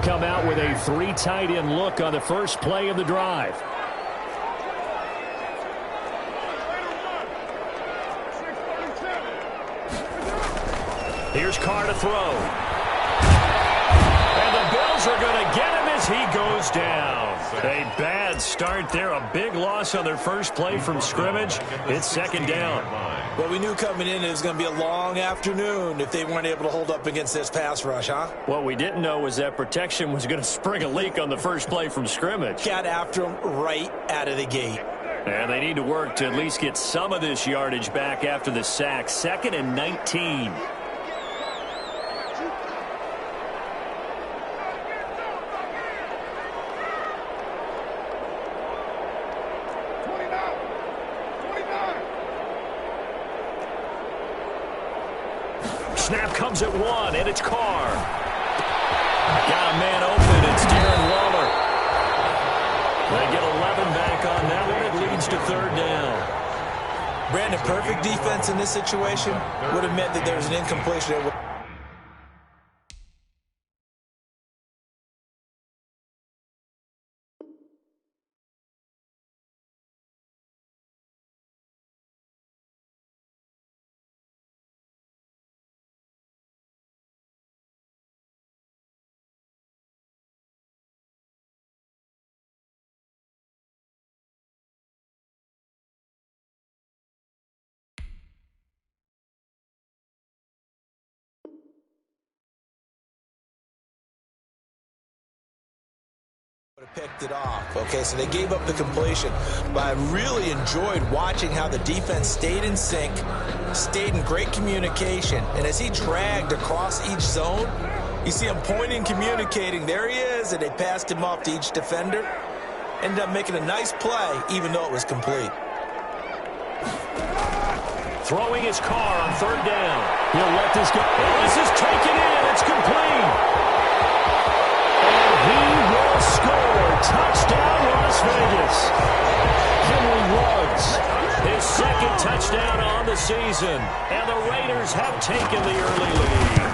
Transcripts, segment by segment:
come out with a 3 tight end look on the first play of the drive. Here's Carr to throw. And the Bills are going to get him as he goes down. A bad start there. A big loss on their first play from scrimmage. It's second down. Well, we knew coming in it was going to be a long afternoon if they weren't able to hold up against this pass rush, huh? What we didn't know was that protection was going to spring a leak on the first play from scrimmage. Got after him right out of the gate. And they need to work to at least get some of this yardage back after the sack. 2nd and 19. Snap comes at 1, and it's Carr. Got a man open. It's Darren Waller. They get 11 back on that one. It leads to 3rd down. Brandon, perfect defense in this situation would have meant that there was an incompletion. Picked it off. Okay, so they gave up the completion, but I really enjoyed watching how the defense stayed in sync, stayed in great communication, and as he dragged across each zone, you see him pointing, communicating. There he is, and they passed him off to each defender. Ended up making a nice play, even though it was complete. Throwing his Carr on 3rd down. He'll let this go. Oh, this is taken in. It's complete. He will score. Touchdown, Las Vegas. Henry Ruggs, his 2nd touchdown on the season. And the Raiders have taken the early lead.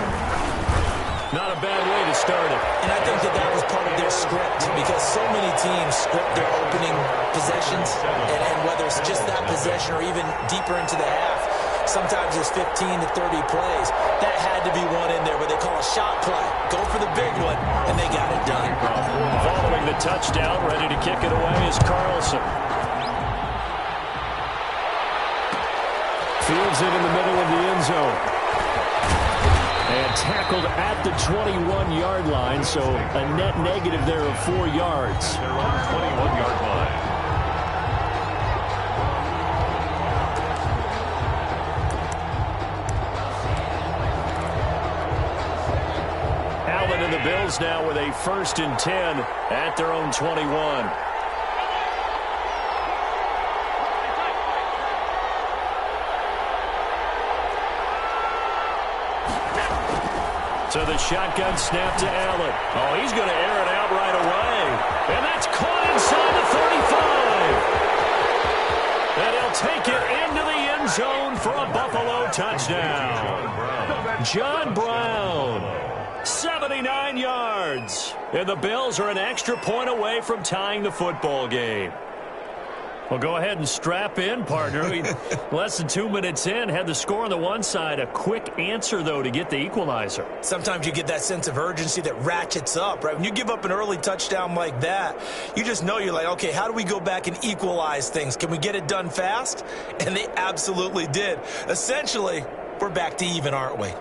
Not a bad way to start it. And I think that was part of their script, because so many teams script their opening possessions, and whether it's just that possession or even deeper into the half, sometimes it's 15 to 30 plays. That had to be one in there where they call a shot play. Go for the big one, and they got it done. Following the touchdown, ready to kick it away is Carlson. Fields it in the middle of the end zone. And tackled at the 21-yard line, so a net negative there of 4 yards. They're on the 21-yard line. Allen and the Bills now with a 1st and 10 at their own 21. So the shotgun snap to Allen. Oh, he's going to air it out right away. And that's caught inside the 35. And he'll take it into the end zone for a Buffalo touchdown. John Brown, 79 yards. And the Bills are an extra point away from tying the football game. Well, go ahead and strap in, partner. Less than 2 minutes in, had the score on the one side. A quick answer, though, to get the equalizer. Sometimes you get that sense of urgency that ratchets up, right? When you give up an early touchdown like that, you just know you're like, okay, how do we go back and equalize things? Can we get it done fast? And they absolutely did. Essentially, we're back to even, aren't we?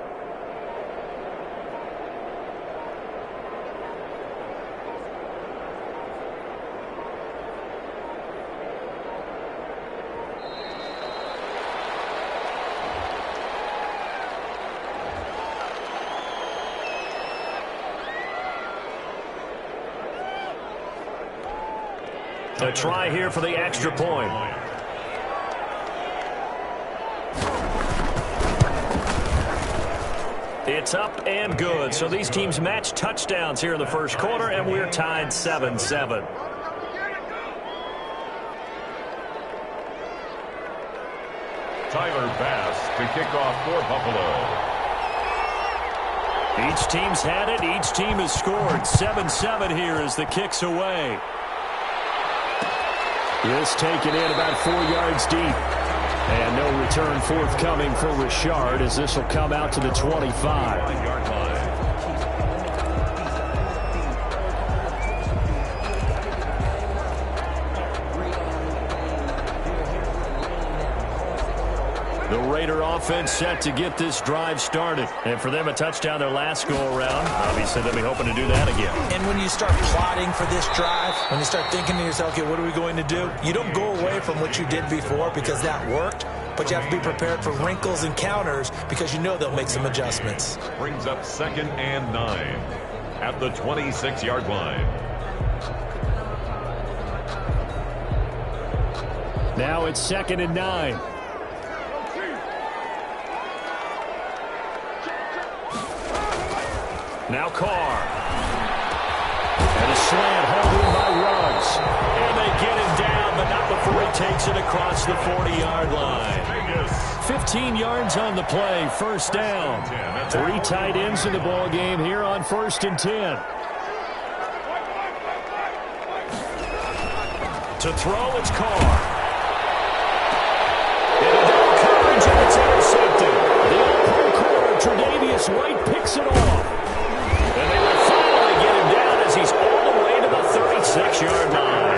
A try here for the extra point. It's up and good. So these teams match touchdowns here in the first quarter, and we're tied 7-7. Tyler Bass to kick off for Buffalo. Each team's had it. Each team has scored. 7-7 here as the kick's away. This taken in about 4 yards deep. And no return forthcoming for Richard as this will come out to the 25. The Raider offense set to get this drive started. And for them, a touchdown their last go-around. Obviously, they'll be hoping to do that again. And when you start plotting for this drive, when you start thinking to yourself, okay, what are we going to do? You don't go away from what you did before because that worked, but you have to be prepared for wrinkles and counters because you know they'll make some adjustments. Brings up 2nd and 9 at the 26-yard line. Now it's 2nd and 9. Now Carr. And a slant held in by Ruggs. And they get him down, but not before he takes it across the 40-yard line. 15 yards on the play, first down. 3 tight ends in the ball game here on 1st and 10. To throw, it's Carr. And coverage, and it's intercepted. The all-pro corner, Tre'Davious White, picks it off. And they will finally get him down as he's all the way to the 36-yard line.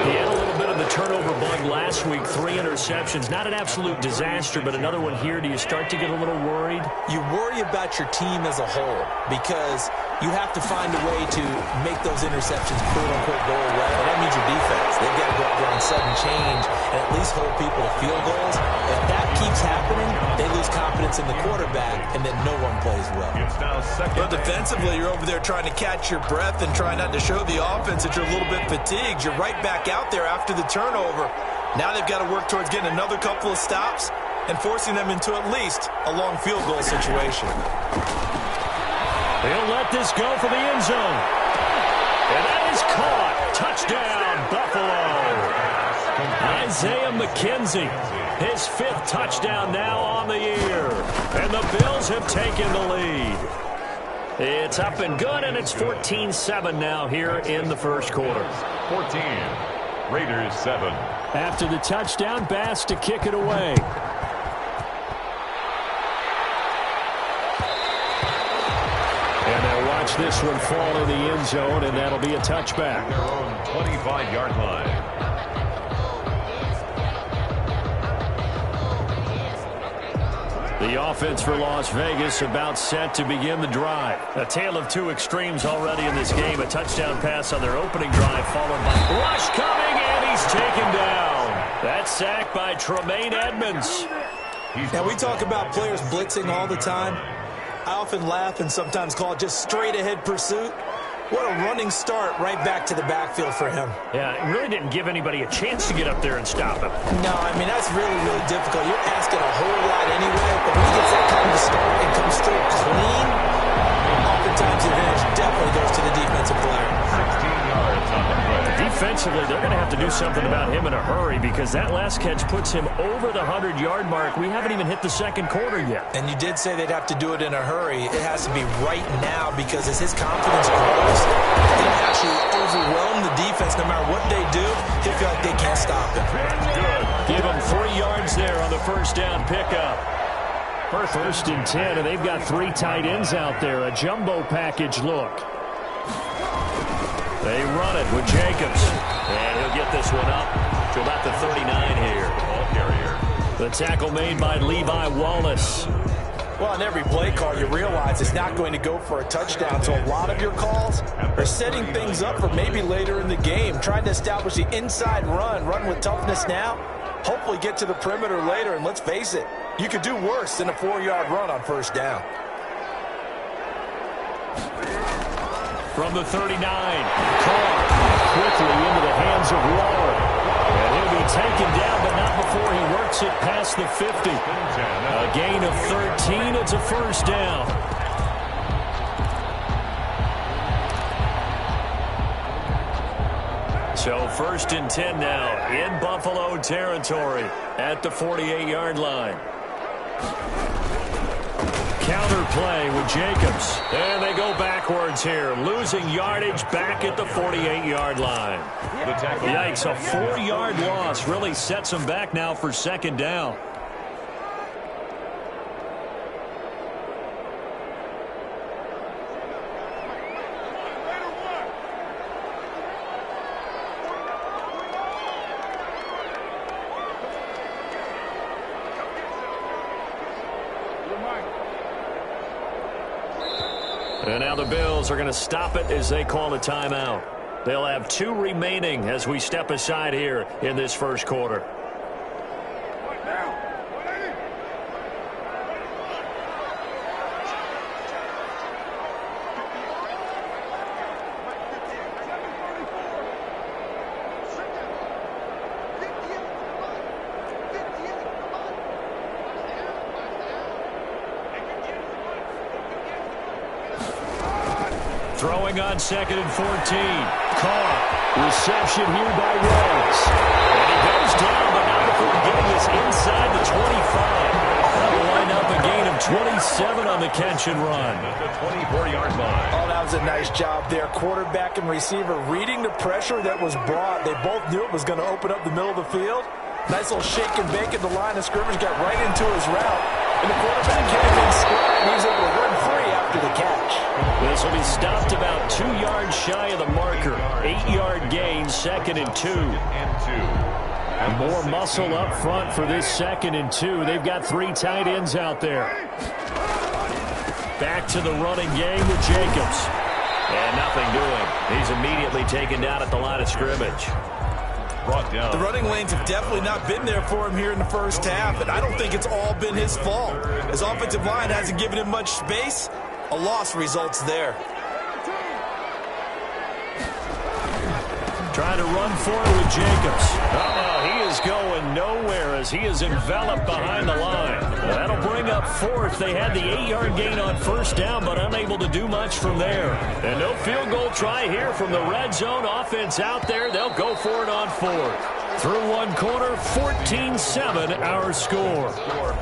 He had a little bit of the turnover bug last week, 3 interceptions. Not an absolute disaster, but another one here. Do you start to get a little worried? You worry about your team as a whole because you have to find a way to make those interceptions quote-unquote go away. And that means your defense. They've got to go out there on sudden change and at least hold people to field goals. If that keeps happening, they lose confidence in the quarterback, and then no one plays well. It's now 2nd. But defensively, you're over there trying to catch your breath and try not to show the offense that you're a little bit fatigued. You're right back out there after the turnover. Now they've got to work towards getting another couple of stops and forcing them into at least a long field goal situation. They'll let this go for the end zone. And that is caught. Touchdown, Buffalo. Isaiah McKenzie, his 5th touchdown now on the year. And the Bills have taken the lead. It's up and good, and it's 14-7 now here in the first quarter. 14, Raiders 7. After the touchdown, Bass to kick it away. And they'll watch this one fall in the end zone, and that'll be a touchback. Their own 25-yard line. The offense for Las Vegas about set to begin the drive. A tale of 2 extremes already in this game. A touchdown pass on their opening drive, followed by rush coming, and he's taken down. That sack by Tremaine Edmonds. Now, we talk about players blitzing all the time. I often laugh and sometimes call it just straight-ahead pursuit. What a running start right back to the backfield for him. Yeah, it really didn't give anybody a chance to get up there and stop him. No, I mean, that's really, really difficult. You're asking a whole lot anyway, but when he gets that kind of start and comes through clean, oftentimes the advantage definitely goes to the defensive player. 16 yards on the play. Defensively, they're going to have to do something about him in a hurry because that last catch puts him over the 100-yard mark. We haven't even hit the second quarter yet. And you did say they'd have to do it in a hurry. It has to be right now because as his confidence grows, it'll actually overwhelm the defense. No matter what they do, they feel like they can't stop him. Good. Give him 3 yards there on the first down pickup. First and 10, and they've got 3 tight ends out there. A jumbo package look. They run it with Jacobs. And he'll get this one up to about the 39 here. Ball carrier. The tackle made by Levi Wallace. Well, on every play call, you realize it's not going to go for a touchdown. So a lot of your calls are setting things up for maybe later in the game, trying to establish the inside run with toughness now, hopefully get to the perimeter later. And let's face it, you could do worse than a 4-yard run on first down. From the 39, Carr quickly into the hands of Waller. And he'll be taken down, but not before he works it past the 50. A gain of 13. It's a first down. So 1st and 10 now in Buffalo territory at the 48-yard line. Count another play with Jacobs. And they go backwards here, losing yardage back at the 48-yard line. Yikes, a 4-yard loss really sets them back now for second down. And now the Bills are going to stop it as they call a timeout. They'll have 2 remaining as we step aside here in this first quarter. Throwing on 2nd and 14. Caught. Reception here by Rhodes. And he goes down, but not before getting this inside the 25. That'll line up a gain of 27 on the catch and run. At the 24-yard line. Oh, that was a nice job there. Quarterback and receiver reading the pressure that was brought. They both knew it was going to open up the middle of the field. Nice little shake and bake at the line of scrimmage. Got right into his route. And the quarterback came in stride. He was able to run free after the catch. This will be stopped about 2 yards shy of the marker. 8-yard gain, 2nd and 2. And more muscle up front for this 2nd and 2. They've got 3 tight ends out there. Back to the running game with Jacobs. And nothing doing. He's immediately taken down at the line of scrimmage. Brought down. The running lanes have definitely not been there for him here in the first half, and I don't think it's all been his fault. His offensive line hasn't given him much space. A loss results there. Trying to run forward with Jacobs. He is going nowhere as he is enveloped behind the line. That'll bring up 4th. They had the 8-yard gain on first down, but unable to do much from there. And no field goal try here from the red zone offense out there. They'll go for it on 4th. Through one quarter, 14-7 our score.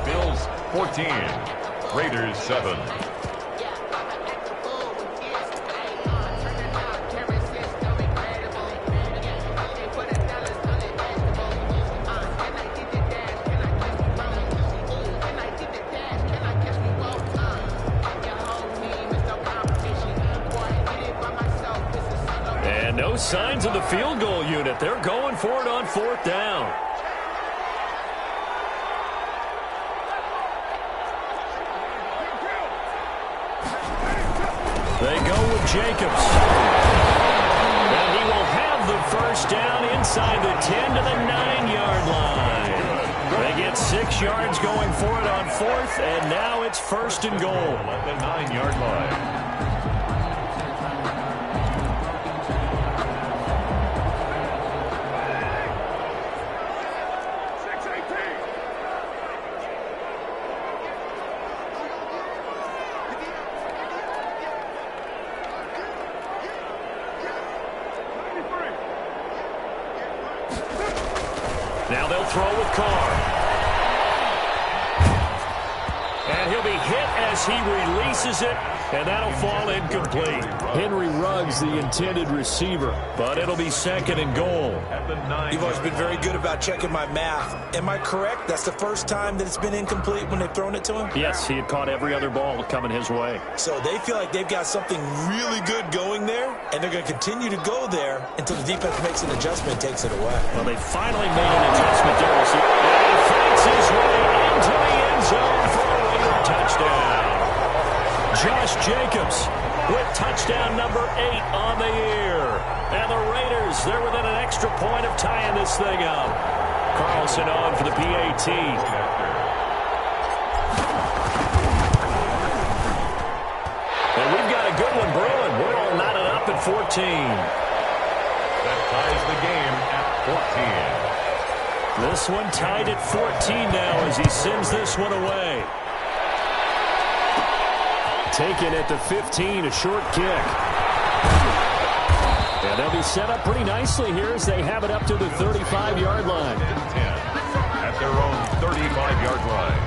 Bills 14, Raiders 7. No signs of the field goal unit. They're going for it on 4th down. They go with Jacobs. And he will have the first down inside the 10 to the 9-yard line. They get 6 yards going for it on 4th, and now it's 1st and goal. At the 9-yard line. Now they'll throw with Carr. And he'll be hit as he releases it, and that'll fall incomplete. Henry Ruggs, the intended receiver, but it'll be 2nd and goal. You've always been very good about checking my math. Am I correct? That's the first time that it's been incomplete when they've thrown it to him? Yes, he had caught every other ball coming his way. So they feel like they've got something really good going there, and they're going to continue to go there until the defense makes an adjustment and takes it away. Well, they finally made an adjustment there. And he fights his way into the end zone for a Raider touchdown. Josh Jacobs with touchdown number 8 on the year. And the Raiders, they're within an extra point of tying this thing up. Carlson on for the PAT. And we've got a good one brewing. We're all knotted up at 14. That ties the game at 14. This one tied at 14 now as he sends this one away. Taken at the 15, a short kick. And they'll be set up pretty nicely here as they have it up to the 35-yard line. 10 at their own 35-yard line.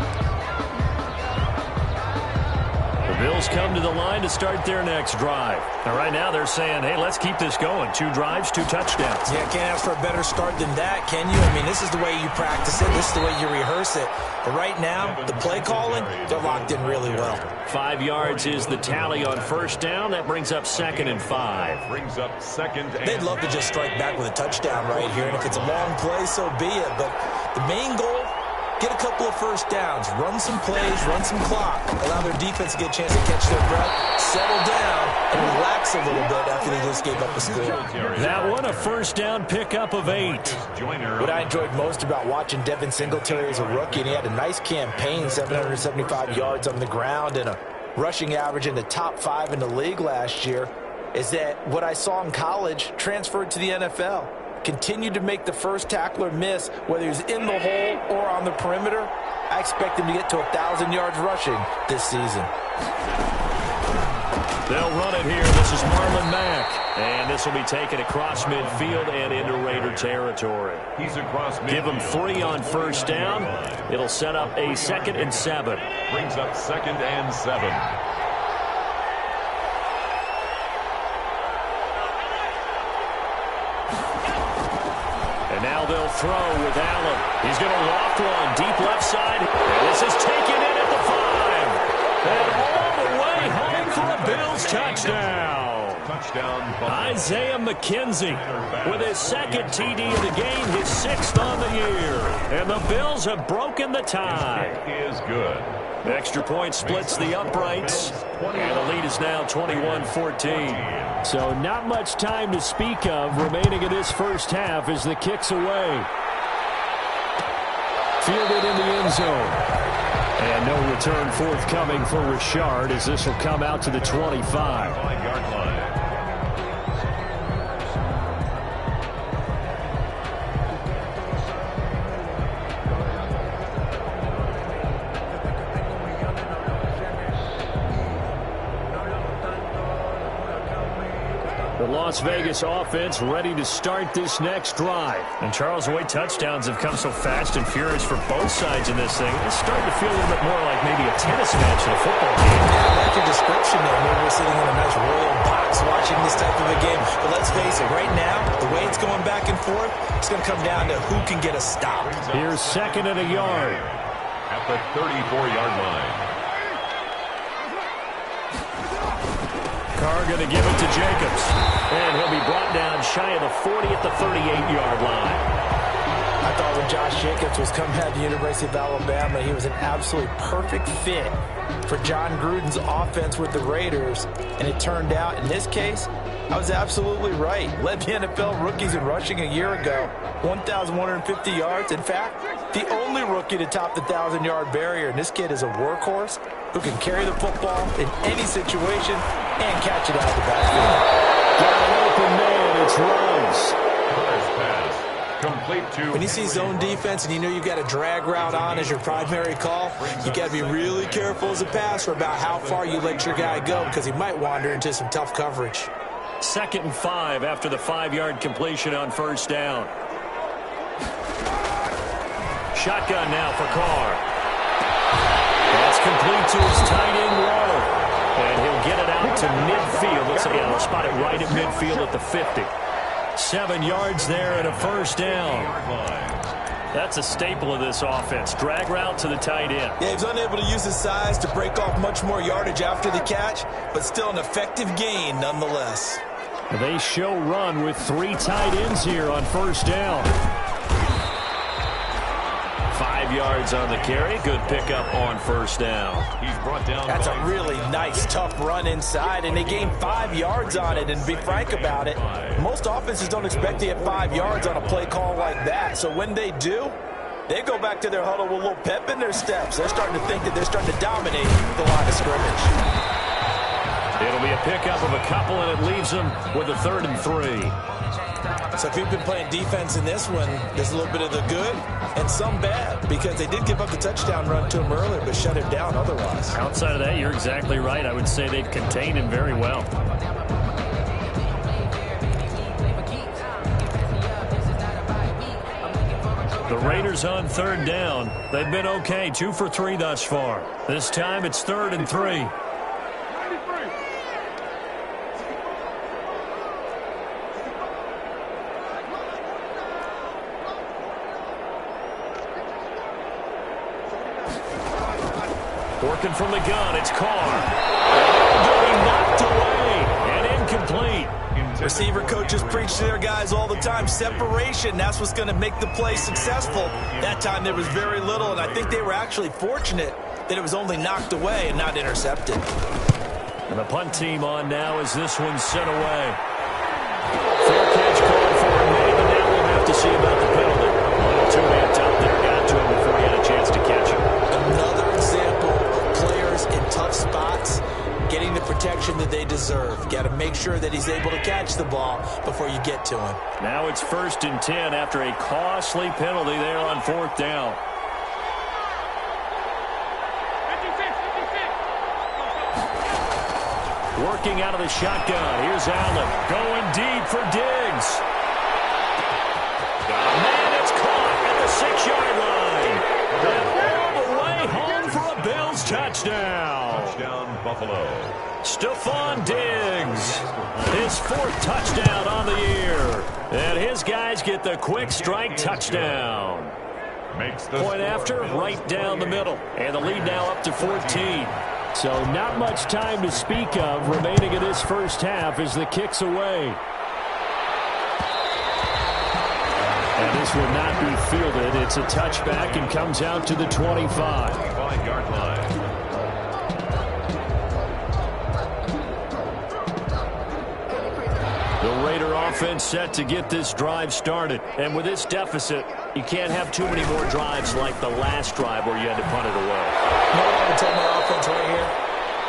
come to the line to start their next drive. And right now they're saying, hey, let's keep this going. 2 drives, 2 touchdowns. Yeah, can't ask for a better start than that, can you? I mean, this is the way you practice it. This is the way you rehearse it. But right now, the play calling, they're locked in really well. 5 yards is the tally on first down. That brings up 2nd and 5. Brings up 2nd and They'd love to just strike back with a touchdown right here. And if it's a long play, so be it. But the main goal, get a couple of first downs, run some plays, run some clock, allow their defense to get a chance to catch their breath, settle down, and relax a little bit after they just gave up a score. That one, a first down pickup of 8. What I enjoyed most about watching Devin Singletary as a rookie, and he had a nice campaign, 775 yards on the ground and a rushing average in the top 5 in the league last year, is that what I saw in college transferred to the NFL. Continued to make the first tackler miss, whether he's in the hole or on the perimeter. I expect him to get to 1,000 yards rushing this season. They'll run it here. This is Marlon Mack. And this will be taken across midfield and into Raider territory. He's across midfield. Give him 3 on first down. It'll set up a 2nd and 7. Brings up 2nd and 7. And now they'll throw with Allen. He's going to loft one deep left side. And this is taken in at the 5. And all the way home for a Bills touchdown. Touchdown. Isaiah McKenzie with his 2nd TD of the game, his 6th on the year. And the Bills have broken the tie. It is good. The extra point splits the uprights. And the lead is now 21-14. So not much time to speak of remaining in this first half as the kick's away. Fielded in the end zone. And no return forthcoming for Richard as this will come out to the 25. 5-yard line. The Las Vegas offense ready to start this next drive. And Charles, the way touchdowns have come so fast and furious for both sides in this thing, it's starting to feel a little bit more like maybe a tennis match in a football game. Yeah, I like your description there. Maybe we're sitting in a nice royal box watching this type of a game. But let's face it, right now, the way it's going back and forth, it's going to come down to who can get a stop. Here's 2nd and a yard. At the 34-yard line. Carr going to give it to Jacobs. And he'll be brought down shy of the 40 at the 38-yard line. I thought when Josh Jacobs was coming out of the University of Alabama, he was an absolutely perfect fit for John Gruden's offense with the Raiders. And it turned out, in this case, I was absolutely right. Led the NFL rookies in rushing a year ago. 1,150 yards. In fact, the only rookie to top the 1,000-yard barrier. And this kid is a workhorse who can carry the football in any situation and catch it out of the backfield. Got an open man. It's Rose. First pass. Complete to... When you see zone defense and you know you've got a drag route on as your primary call, you got to be really careful as a passer about how far you let your guy go because he might wander into some tough coverage. 2nd and 5 after the 5-yard completion on first down. Shotgun now for Carr. That's complete to his tight end, Waller. And he'll get it out to midfield. Looks like he'll spot it right at midfield at the 50. 7 yards there and a first down. That's a staple of this offense. Drag route to the tight end. Yeah, he's unable to use his size to break off much more yardage after the catch, but still an effective gain nonetheless. They show run with 3 tight ends here on first down. 5 yards on the carry. Good pickup on first down. He's brought down. That's a really nice, tough run inside, and they gained 5 yards on it. And to be frank about it, most offenses don't expect to get 5 yards on a play call like that. So when they do, they go back to their huddle with a little pep in their steps. They're starting to think that they're starting to dominate the line of scrimmage. It'll be a pickup of a couple, and it leaves them with a 3rd and 3. So if you've been playing defense in this one, there's a little bit of the good and some bad because they did give up the touchdown run to him earlier but shut him down otherwise. Outside of that, you're exactly right. I would say they've contained him very well. The Raiders on 3rd down. They've been okay, 2 for 3 thus far. This time it's 3rd and 3. Working from the gun, it's Carr. Getting knocked away and incomplete. Receiver coaches preach to their guys all the time. Separation, that's what's going to make the play successful. That time there was very little, and I think they were actually fortunate that it was only knocked away and not intercepted. And the punt team on now as this one's sent away. Fair catch called for him, but now we'll have to see about the penalty. A little two-man top there got to him before he had a chance to catch him. Another example of players in tough spots getting the protection that they deserve. Got to make sure that he's able to catch the ball before you get to him. Now it's 1st and 10 after a costly penalty there on 4th down. Working out of the shotgun. Here's Allen. Going deep for Diggs. Man, it's caught at the 6-yard line. And all the way home for a Bills touchdown. Touchdown, Buffalo. Stephon Diggs. His 4th touchdown on the year. And his guys get the quick strike touchdown. Makes the Point after, right down the middle. And the lead now up to 14. So not much time to speak of remaining in this first half as the kick's away. And this will not be fielded. It's a touchback and comes out to the 25. 5-yard line. The Raider offense set to get this drive started. And with this deficit, you can't have too many more drives like the last drive where you had to punt it away. You know what I would tell my offense right here?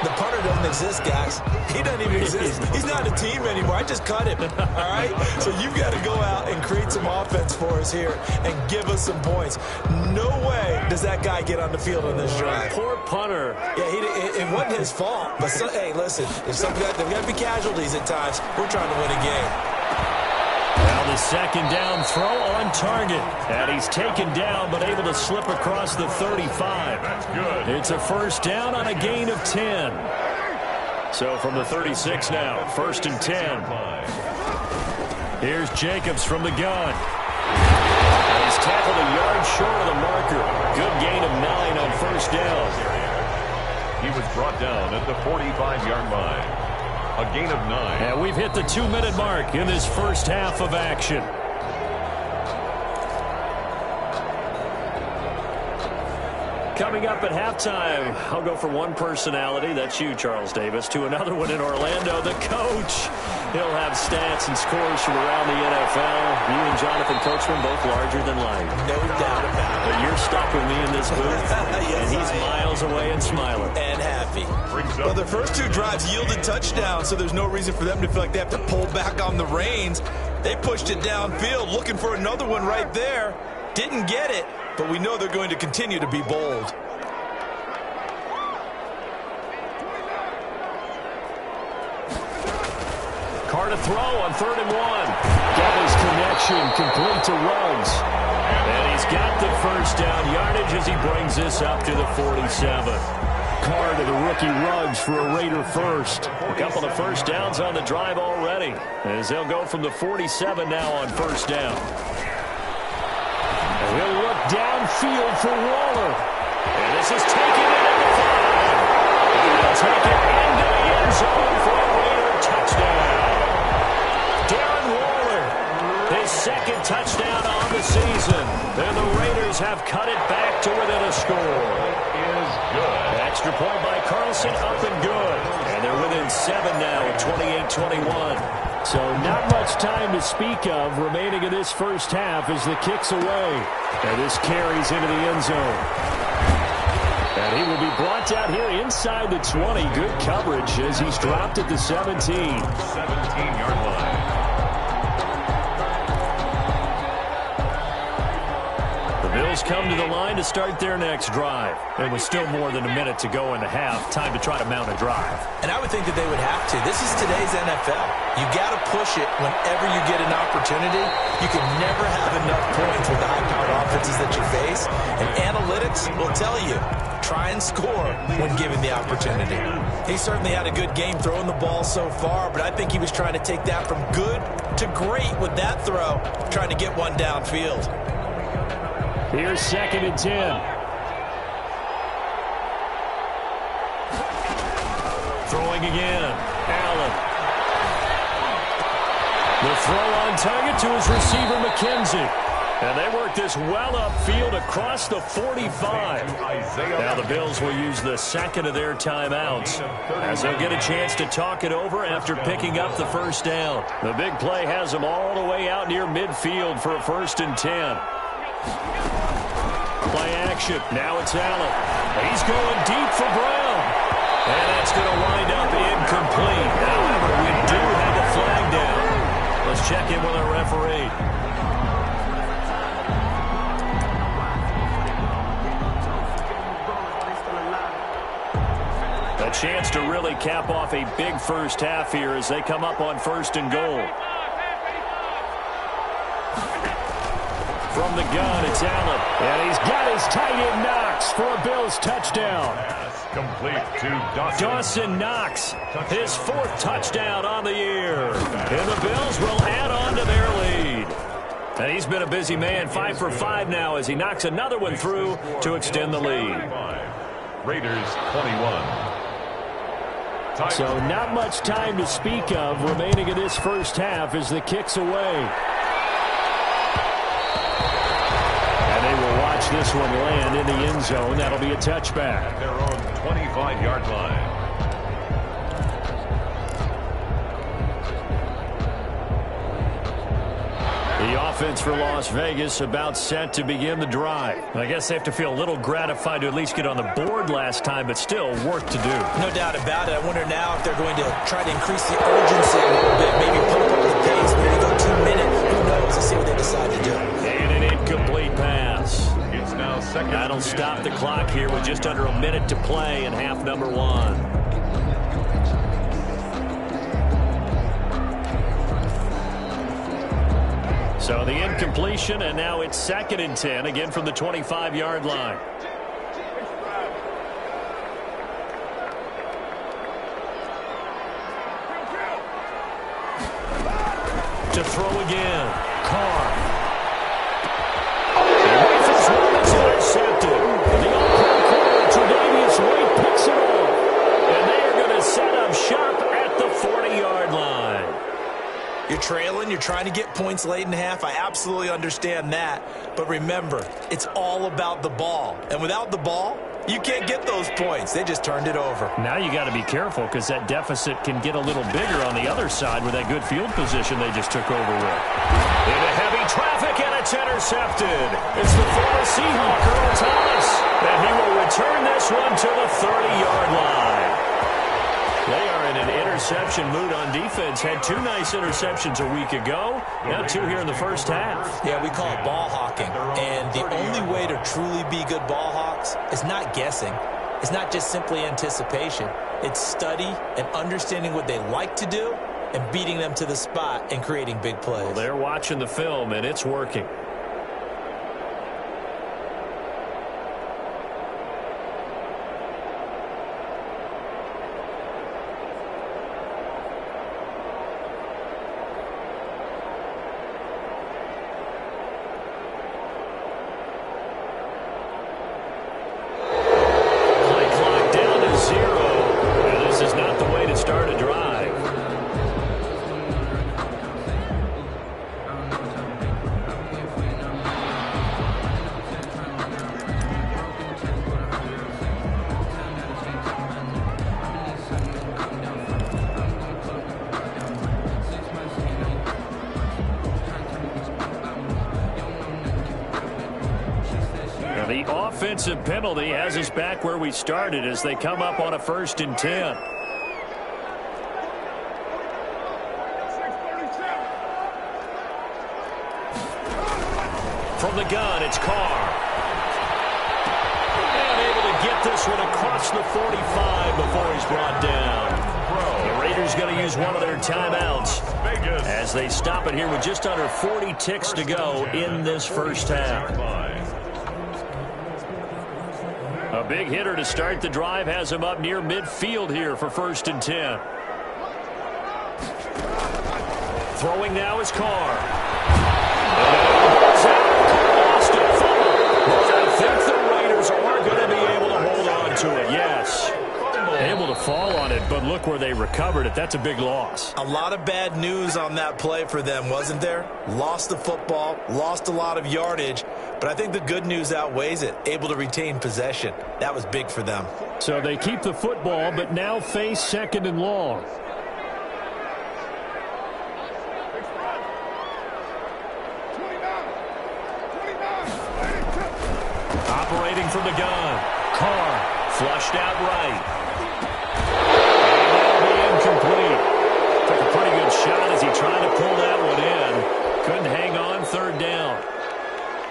The punter doesn't exist, guys. He doesn't even exist. He's not a team anymore. I just cut him, all right? So you've got to go out and create some offense for us here and give us some points. No way does that guy get on the field on this drive. Poor punter. Yeah, it wasn't his fault. But, hey, listen, if there's got to be casualties at times. We're trying to win a game. Now the 2nd down throw on target. And he's taken down but able to slip across the 35. That's good. It's a 1st down on a gain of 10. So from the 36 now, 1st and 10. Here's Jacobs from the gun. And he's tackled a yard short of the marker. Good gain of 9 on 1st down. He was brought down at the 45-yard line. A gain of 9. And we've hit the 2-minute mark in this first half of action. Coming up at halftime, I'll go from one personality, that's you, Charles Davis, to another one in Orlando, the coach. He'll have stats and scores from around the NFL. You and Jonathan Coachman both larger than life. No doubt about it. But you're stuck with me in this booth, and he's miles away and smiling. And happy. Well, their first 2 drives yielded touchdowns, so there's no reason for them to feel like they have to pull back on the reins. They pushed it downfield, looking for another one right there. Didn't get it, but we know they're going to continue to be bold. Carr to throw on 3rd and 1. Got his connection complete to Ruggs. And he's got the 1st down yardage as he brings this up to the 47. Carr to the rookie Ruggs for a Raider first. A couple of 1st downs on the drive already as they'll go from the 47 now on 1st down. And he'll look downfield for Waller. And this is taken in at the 5. He'll take it into the end zone for a Raider touchdown. His 2nd touchdown on the season. And the Raiders have cut it back to within a score. Is good. Extra point by Carlson, up and good. And they're within 7 now at 28-21. So not much time to speak of remaining in this first half as the kick's away. And this carries into the end zone. And he will be brought down here inside the 20. Good coverage as he's dropped at the 17. 17-yard line. Bills come to the line to start their next drive. There was still more than a minute to go in the half. Time to try to mount a drive. And I would think that they would have to. This is today's NFL. You got to push it whenever you get an opportunity. You can never have enough points with the high-powered offenses that you face. And analytics will tell you, try and score when given the opportunity. He certainly had a good game throwing the ball so far, but I think he was trying to take that from good to great with that throw, trying to get one downfield. Here's 2nd and 10. Throwing again. Allen. The throw on target to his receiver, McKenzie. And they work this well upfield across the 45. Now the Bills will use the second of their timeouts as they'll get a chance to talk it over after picking up the first down. The big play has them all the way out near midfield for a 1st and 10. Play action. Now it's Allen. He's going deep for Brown. And that's going to wind up incomplete. However, we do have a flag down. Let's check in with our referee. A chance to really cap off a big first half here as they come up on 1st and goal. From the gun, it's Allen. And he's got his tight end Knox for a Bills touchdown. Complete to Dawson. Dawson Knox, his 4th touchdown on the year. And the Bills will add on to their lead. And he's been a busy man, 5 for 5 now as he knocks another one through to extend the lead. Raiders 21. So not much time to speak of remaining in this first half as the kick's away. And they will watch this one land in the end zone. That'll be a touchback. At their own 25-yard line. The offense for Las Vegas about set to begin the drive. I guess they have to feel a little gratified to at least get on the board last time, but still work to do. No doubt about it. I wonder now if they're going to try to increase the urgency a little bit, maybe put up the pace, maybe go 2 minutes. Who knows? Let's see what they decide to do. And an incomplete pass. It's now second. That'll stop the clock here with just under a minute to play in half number 1. So the incompletion, and now it's 2nd and 10, again from the 25-yard line. To throw again, Carr. Rifles one is intercepted. The all-pro corner, Tre'Davious White, picks it off. And they are going to set up shop at the 40-yard line. You're trailing, you're trying to get points late in half. I absolutely understand that. But remember, it's all about the ball. And without the ball, you can't get those points. They just turned it over. Now you got to be careful because that deficit can get a little bigger on the other side with that good field position they just took over with. Into heavy traffic, and it's intercepted. It's the former Seahawk, Earl Thomas. And he will return this one to the 30-yard line. They are in an interception mood on defense. Had 2 nice interceptions a week ago. Now 2 here in the first half. Yeah, we call it ball hawking. And the only way to truly be good ball hawks is not guessing. It's not just simply anticipation. It's study and understanding what they like to do and beating them to the spot and creating big plays. Well, they're watching the film, and it's working. The offensive penalty has us back where we started as they come up on a 1st and 10. From the gun, it's Carr. And able to get this one across the 45 before he's brought down. The Raiders going to use one of their timeouts as they stop it here with just under 40 ticks to go in this first half. A big hitter to start the drive has him up near midfield here for 1st and 10. Throwing now is Carr. Lost it. I think the Raiders are going to be able to hold on to it, yes. Able to fall on it, but look where they recovered it. That's a big loss. A lot of bad news on that play for them, wasn't there? Lost the football, lost a lot of yardage, but I think the good news outweighs it. Able to retain possession. That was big for them. So they keep the football, but now face 2nd and long. Operating from the gun. Carr flushed out right. And that'll be incomplete. Took a pretty good shot as he tried to pull that one in. Couldn't hang on 3rd down.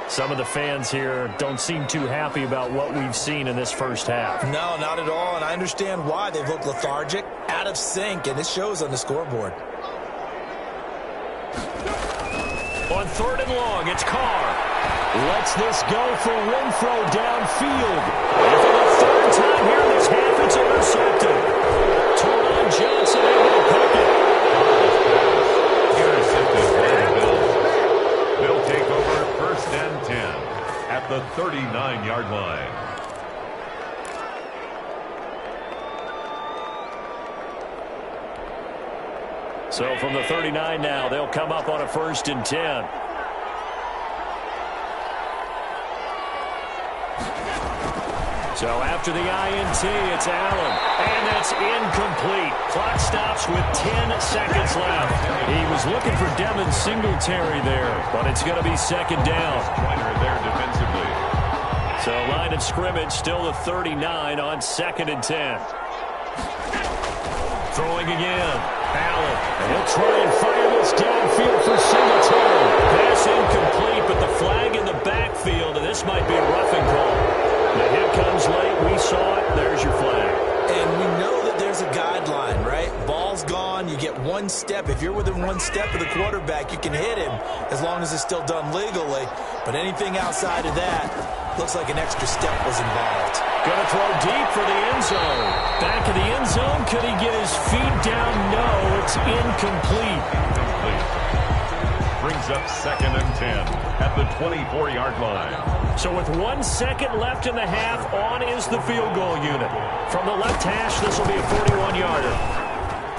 Some of the fans here don't seem too happy about what we've seen in this first half. No, not at all, and I understand why. They've looked lethargic, out of sync, and it shows on the scoreboard. On 3rd and long, it's Carr. Lets this go for Renfro downfield. And for the 3rd time here in this half, it's intercepted. Teron Johnson able to pick it. Intercepted by the Bills. They'll take over 1st and 10 at the 39-yard line. So from the 39 now, they'll come up on a 1st and 10. So after the INT, it's Allen. And that's incomplete. Clock stops with 10 seconds left. He was looking for Devin Singletary there, but it's going to be 2nd down. Pointer there defensively. So line of scrimmage still the 39 on 2nd and 10. Throwing again. Allen. And he'll try and fire this downfield for Singletary. Pass incomplete, but the flag in the backfield, and this might be a roughing call. The hit comes late. We saw it. There's your flag. And we know that there's a guideline, right? Ball's gone. You get 1 step. If you're within 1 step of the quarterback, you can hit him as long as it's still done legally. But anything outside of that looks like an extra step was involved. Going to throw deep for the end zone. Back of the end zone. Could he get his feet down? No, it's incomplete. Brings up 2nd and 10 at the 24-yard line. So with 1 second left in the half, on is the field goal unit. From the left hash, this will be a 41-yarder.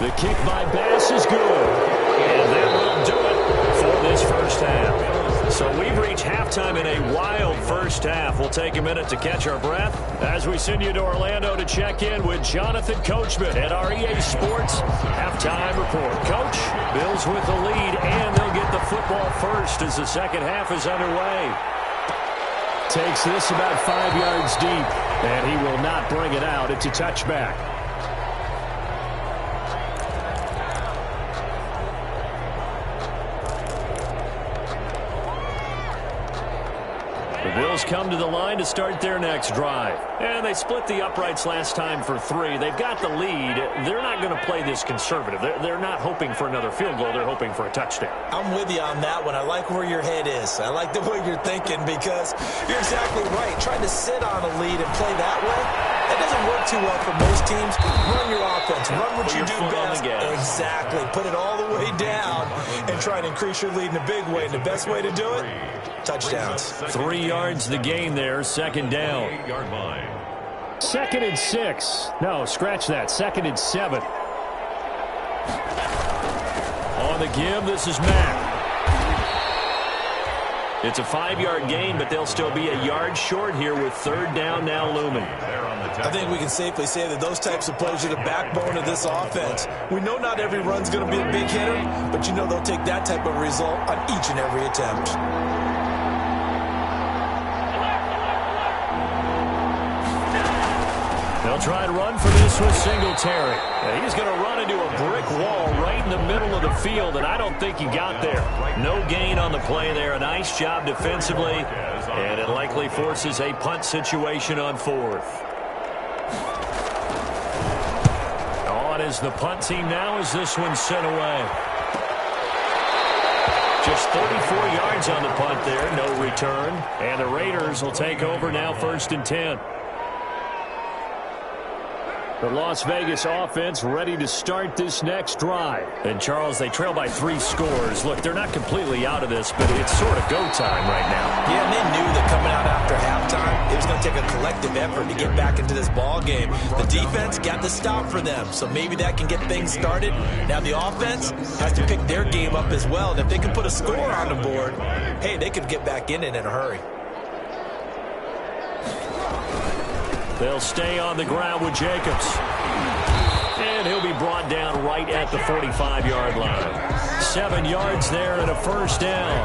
The kick by Bass is good. And that will do it for this first half. So we've reached halftime in a wild first half. We'll take a minute to catch our breath as we send you to Orlando to check in with Jonathan Coachman at our EA Sports Halftime Report. Coach, Bills with the lead, and they'll get the football first as the second half is underway. Takes this about 5 yards deep, and he will not bring it out. It's a touchback. The Bills come to the line to start their next drive. And they split the uprights last time for 3. They've got the lead. They're not going to play this conservative. They're not hoping for another field goal. They're hoping for a touchdown. I'm with you on that one. I like where your head is. I like the way you're thinking because you're exactly right. Trying to sit on a lead and play that way, that doesn't work too well for most teams. Run your offense. Run what you do best. Exactly. Put it all the way down and try and increase your lead in a big way. And the best way to do it, touchdowns. 3 yards the gain there, 2nd down. 8-yard line. 2nd and 6. No, scratch that. 2nd and 7. On the give, this is Mack. It's a 5-yard gain, but they'll still be a yard short here with 3rd down now looming. I think we can safely say that those types of plays are the backbone of this offense. We know not every run's going to be a big hitter, but you know they'll take that type of result on each and every attempt. They'll try and run for this with Singletary. And he's going to run into a brick wall right in the middle of the field, and I don't think he got there. No gain on the play there. A nice job defensively, and it likely forces a punt situation on 4th. On is the punt team now as this one's sent away. Just 34 yards on the punt there, no return. And the Raiders will take over now 1st and 10. The Las Vegas offense ready to start this next drive. And, Charles, they trail by 3 scores. Look, they're not completely out of this, but it's sort of go time right now. Yeah, and they knew that coming out after halftime, it was going to take a collective effort to get back into this ball game. The defense got the stop for them, so maybe that can get things started. Now the offense has to pick their game up as well. And if they can put a score on the board, hey, they could get back in it in a hurry. They'll stay on the ground with Jacobs. And he'll be brought down right at the 45-yard line. 7 yards there and a first down.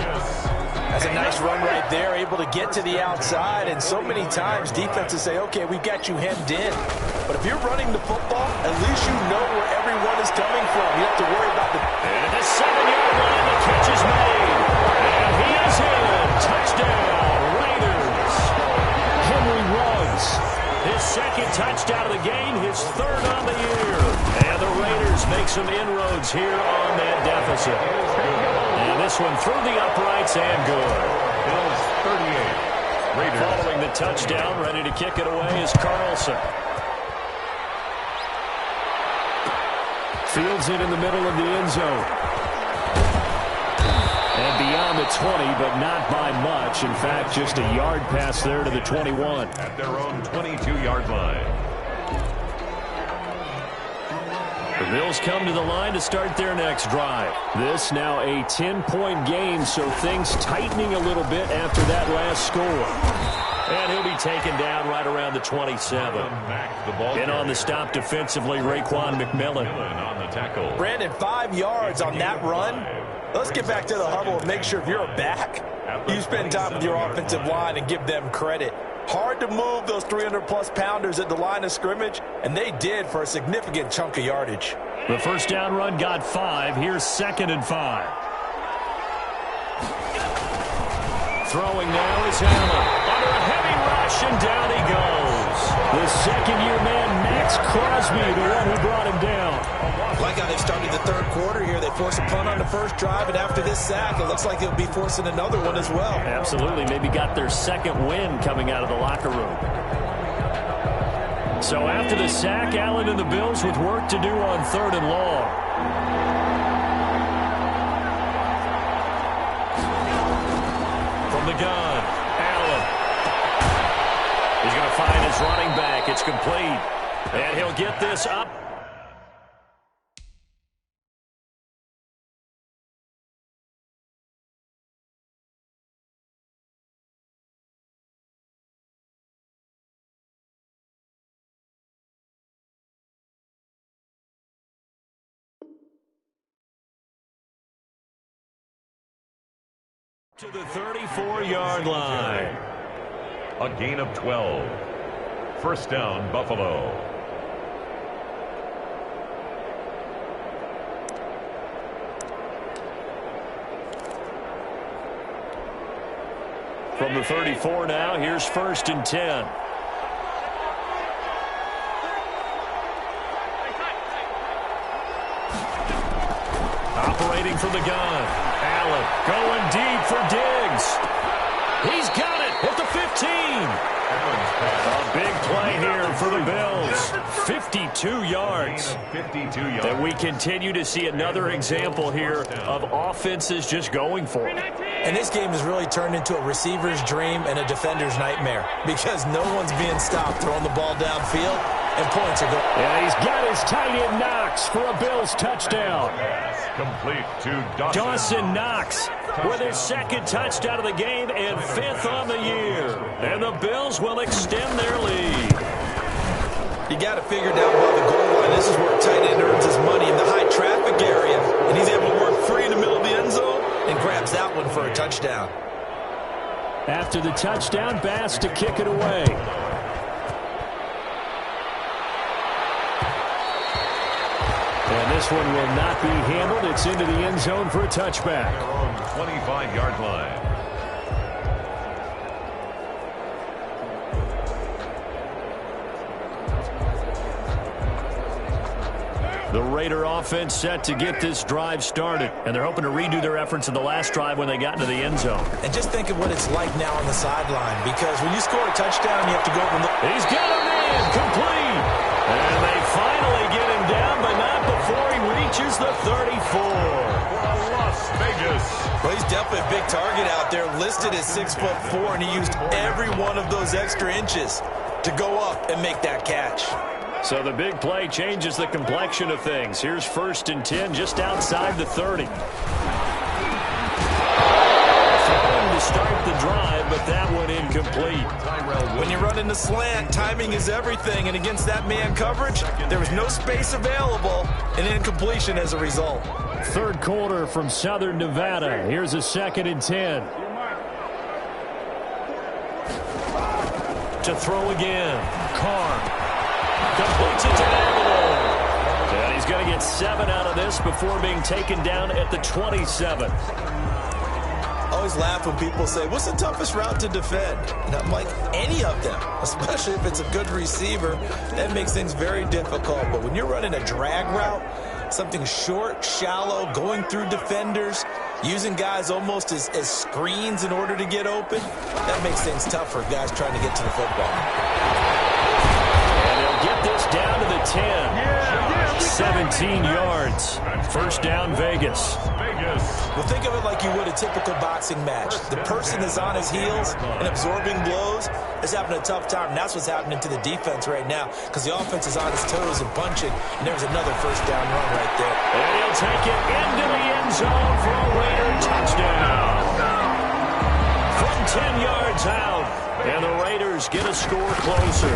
That's a nice run right there, able to get to the outside. And so many times defenses say, okay, we've got you hemmed in. But if you're running the football, at least you know where everyone is coming from. You have to worry about the... And the 7-yard line, the catch is made. And he is in. Touchdown, Raiders. Henry Ruggs. His second touchdown of the game, his third on the year. And the Raiders make some inroads here on that deficit. And this one through the uprights and good. Bills 38. Raiders. Following the touchdown, ready to kick it away is Carlson. Fields it in the middle of the end zone. And beyond the 20, but not by much. In fact, just a yard pass there to the 21. At their own 22-yard line. The Bills come to the line to start their next drive. This now a 10-point game, so things tightening a little bit after that last score. And he'll be taken down right around the 27. And on the stop defensively, Raekwon McMillan. On the tackle. Brandon, 5 yards on that run. Let's get back to the huddle and make sure if you're a back, you spend time with your offensive line and give them credit. Hard to move those 300-plus pounders at the line of scrimmage, and they did for a significant chunk of yardage. The first down run got 5. Here's 2nd and 5. Throwing now is Allen. Under a heavy rush, and down he goes. The second-year man, Max Crosby, the one who brought him down. Like how they started the third quarter here. They forced a punt on the first drive, and after this sack, it looks like they'll be forcing another one as well. Absolutely. Maybe got their second win coming out of the locker room. So after the sack, Allen and the Bills with work to do on 3rd and long. From the gun, Allen. He's going to find his running back. It's complete. And he'll get this up. To the 34-yard line. A gain of 12. First down, Buffalo. From the 34 now, here's 1st and 10. Operating from the gun. Allen going deep for Diggs. He's got it at the 15. A big play here for the Bills. 52 yards. 52 yards. And we continue to see another example here of offenses just going for it. And this game has really turned into a receiver's dream and a defender's nightmare because no one's being stopped throwing the ball downfield, and points are going. Yeah, he's got his tight end Knox for a Bills touchdown. Complete to Dawson Knox with his 2nd touchdown of the game and 5th on the year. And the Bills will extend their lead. You got to figure down by the goal line. This is where a tight end earns his money in the high traffic area. And he's able to work free in the middle of the end zone and grabs that one for a touchdown. After the touchdown, Bass to kick it away. And this one will not be handled. It's into the end zone for a touchback. 25-yard line. The Raider offense set to get this drive started. And they're hoping to redo their efforts in the last drive when they got into the end zone. And just think of what it's like now on the sideline, because when you score a touchdown, you have to go over and look. He's got a man complete. And they Well, he's definitely a big target out there, listed as 6'4", and he used every one of those extra inches to go up and make that catch. So the big play changes the complexion of things. Here's 1st and 10 just outside the 30. Throwing to start the drive, but that one incomplete. When you run in the slant, timing is everything, and against that man coverage, there was no space available, and incompletion as a result. 3rd quarter from Southern Nevada. Here's a 2nd and 10. To throw again. Carr completes it to Aguilar. And he's going to get 7 out of this before being taken down at the 27. Always laugh when people say, what's the toughest route to defend? And I'm like, any of them, especially if it's a good receiver. That makes things very difficult. But when you're running a drag route, something short, shallow, going through defenders, using guys almost as screens in order to get open, that makes things tough for guys trying to get to the football. And they'll get this down to the 10. 17 yards. 1st down, Vegas. Well, think of it like you would a typical boxing match. The person is on his heels and absorbing blows is having a tough time. And that's what's happening to the defense right now because the offense is on his toes and punching. And there's another 1st down run right there. And he'll take it into the end zone for a Raider touchdown. From 10 yards out. And the Raiders get a score closer.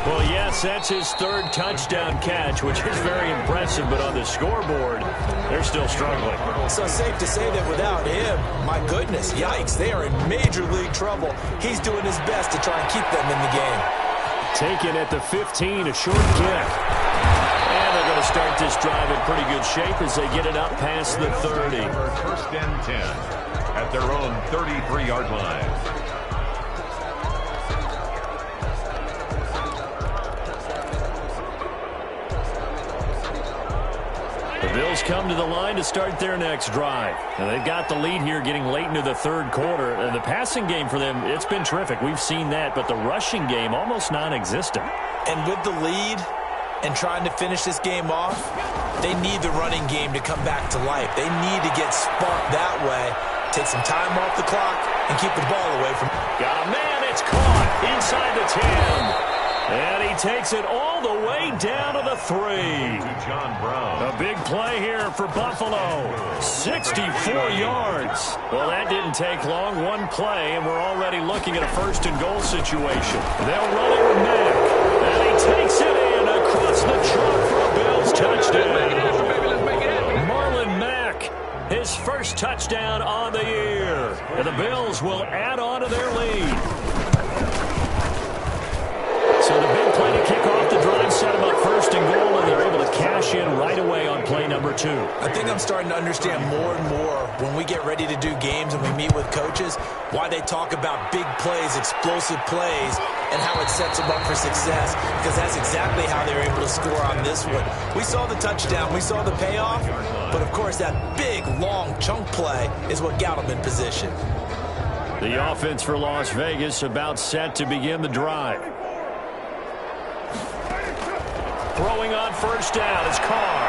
Well, yes, that's his 3rd touchdown catch, which is very impressive, but on the scoreboard, they're still struggling. So safe to say that without him, my goodness, yikes, they are in major league trouble. He's doing his best to try and keep them in the game. Taken at the 15, a short kick. And they're going to start this drive in pretty good shape as they get it up past the 30. 1st and 10 at their own 33-yard line. The Bills come to the line to start their next drive. And they've got the lead here getting late into the 3rd quarter. And the passing game for them, it's been terrific. We've seen that. But the rushing game, almost non-existent. And with the lead and trying to finish this game off, they need the running game to come back to life. They need to get sparked that way, take some time off the clock, and keep the ball away from. Got a man, it's caught inside the 10. And he takes it all the way down to the 3. John Brown. A big play here for Buffalo. 64 yards. Well, that didn't take long. One play, and we're already looking at a 1st and goal situation. They'll run it with Mack. And he takes it in across the chalk for a Bills touchdown. Marlon Mack, his 1st touchdown on the year. And the Bills will add on to their lead. So the big play to kick off the drive set them up 1st and goal, and they're able to cash in right away on play number 2. I think I'm starting to understand more and more when we get ready to do games and we meet with coaches why they talk about big plays, explosive plays, and how it sets them up for success, because that's exactly how they were able to score on this one. We saw the touchdown, we saw the payoff, but of course that big, long chunk play is what got them in position. The offense for Las Vegas about set to begin the drive. Throwing on 1st down is Carr.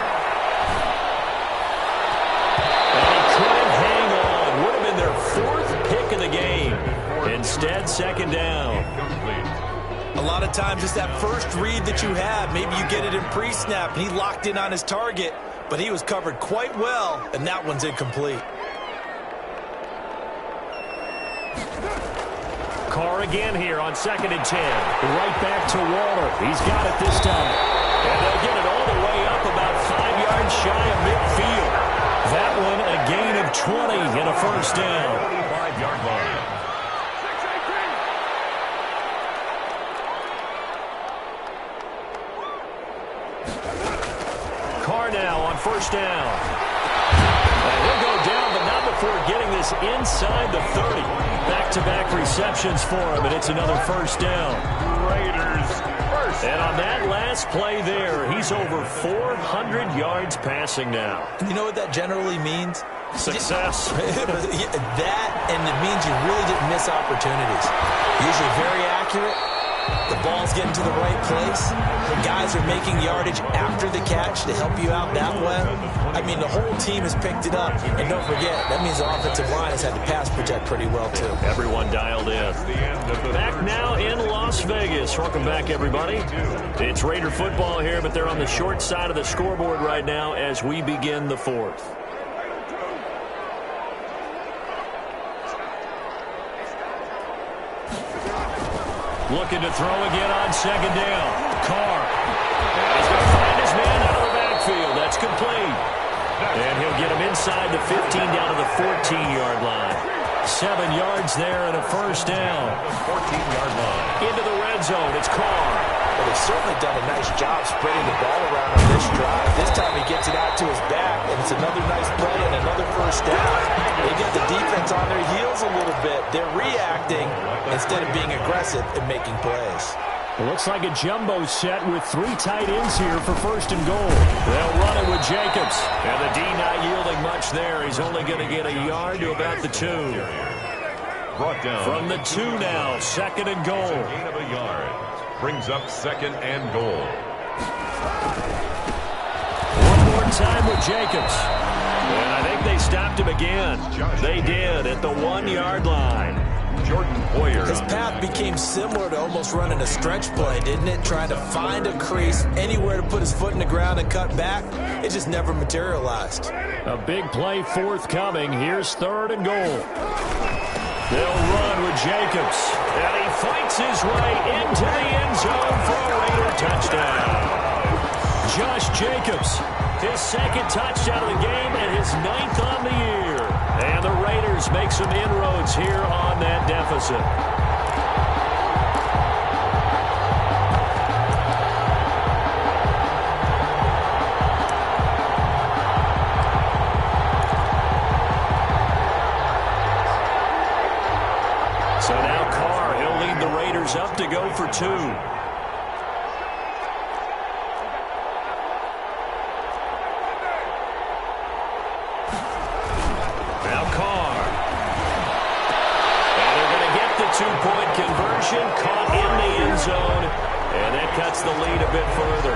And he couldn't hang on. Would have been their 4th pick of the game. Instead, 2nd down. A lot of times it's that first read that you have. Maybe you get it in pre-snap, and he locked in on his target, but he was covered quite well, and that one's incomplete. Carr again here on 2nd and 10. Right back to Waller. He's got it this time. And they'll get it all the way up about 5 yards shy of midfield. That one a gain of 20 and a 1st down. 5-yard line. Carr now on 1st down. And he'll go down, but not before getting this inside the 30. Back-to-back receptions for him, and it's another 1st down. Raiders first. And on that last play there, he's over 400 yards passing now. You know what that generally means? Success. That, and it means you really didn't miss opportunities. Usually very accurate, The ball's getting to the right place. The guys are making yardage after the catch to help you out that way. I mean, the whole team has picked it up. And don't forget, that means the offensive line has had to pass protect pretty well, too. Everyone dialed in. Back now in Las Vegas. Welcome back, everybody. It's Raider football here, but they're on the short side of the scoreboard right now as we begin the fourth. Looking to throw again on second down. Carr. He's going to find his man out of the backfield. That's complete. And he'll get him inside the 15 down to the 14-yard line. 7 yards there and a first down. 14-yard line. Into the red zone. It's Carr. Well, they've certainly done a nice job spreading the ball around on this drive. This time he gets it out to his back, and it's another nice play and another first down. They get the defense on their heels a little bit. They're reacting instead of being aggressive and making plays. It looks like a jumbo set with 3 tight ends here for first and goal. They'll run it with Jacobs. And the D not yielding much there. He's only going to get a yard to about the 2. Brought down. From the 2 now, second and goal. Gain of a yard. Brings up second and goal. One more time with Jacobs. And I think they stopped him again. They did at the 1-yard line. Jordan Poyer. His path became similar to almost running a stretch play, didn't it? Trying to find a crease, anywhere to put his foot in the ground and cut back. It just never materialized. A big play forthcoming. Here's third and goal. They'll run with Jacobs. And he fights his way into the end zone for a Raider touchdown. Josh Jacobs, his second touchdown of the game and his 9th on the year. And the Raiders make some inroads here on that deficit. So now Carr, he'll lead the Raiders up to go for 2. Two-point conversion, caught in the end zone, and that cuts the lead a bit further.